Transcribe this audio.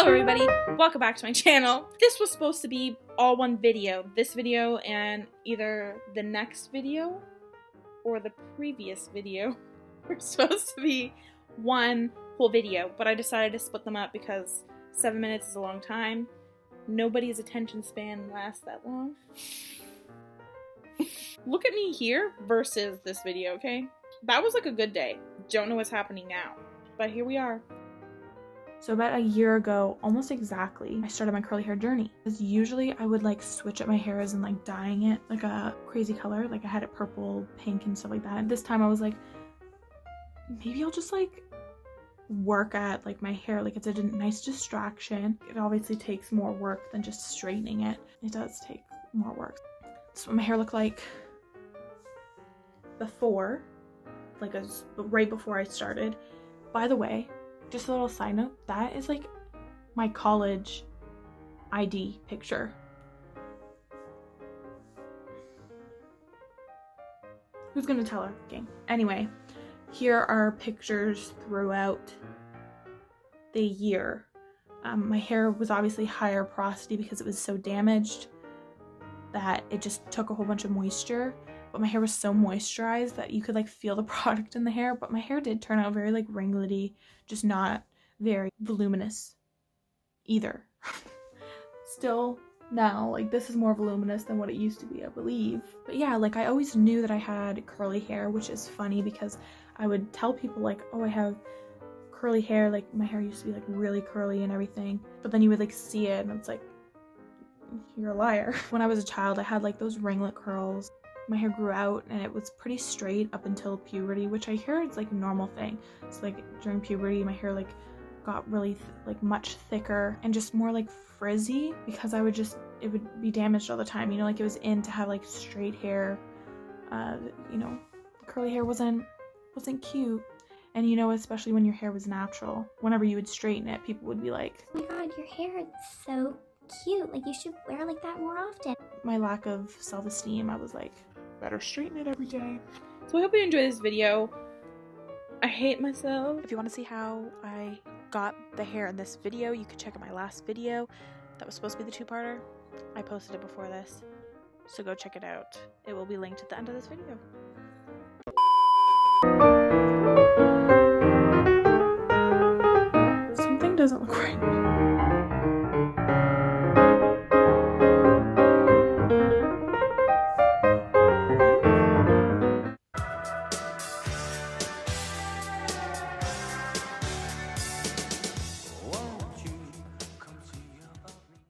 Hello everybody, welcome back to my channel. This was supposed to be all one video. This video and either the next video or the previous video were supposed to be one whole video, but I decided to split them up because 7 minutes is a long time. Nobody's attention span lasts that long. Look at me here versus this video, okay? That was like a good day. Don't know what's happening now, but here we are. So about a year ago, almost exactly, I started my curly hair journey. Because usually I would like switch up my hair as in like dyeing it like a crazy color. Like I had it purple, pink, and stuff like that. This time I was like, maybe I'll just like work at like my hair. Like it's a nice distraction. It obviously takes more work than just straightening it. It does take more work. This is what my hair looked like before, like right before I started. By the way, just a little side note, that is like my college ID picture. Who's gonna tell her? Gang. Anyway, here are pictures throughout the year. My hair was obviously higher porosity because it was so damaged that it just took a whole bunch of moisture. But my hair was so moisturized that you could like feel the product in the hair. But my hair did turn out very like ringlety, just not very voluminous either. Still now, like this is more voluminous than what it used to be, I believe. But yeah, like I always knew that I had curly hair, which is funny because I would tell people like, oh, I have curly hair. Like my hair used to be like really curly and everything. But then you would like see it and it's like, you're a liar. When I was a child, I had like those ringlet curls. My hair grew out and it was pretty straight up until puberty, which I hear is like a normal thing. So like during puberty, my hair like got really like much thicker and just more like frizzy because it would be damaged all the time. You know, like it was in to have like straight hair. You know, curly hair wasn't cute. And you know, especially when your hair was natural, whenever you would straighten it, people would be like, oh my god, your hair is so cute. Like you should wear like that more often. My lack of self-esteem, I was like, better straighten it every day. So I hope you enjoy this video. I hate myself. If you want to see how I got the hair in this video, you could check out my last video that was supposed to be the two-parter. I posted it before this, so go check it out. It will be linked at the end of this video. Something doesn't look right.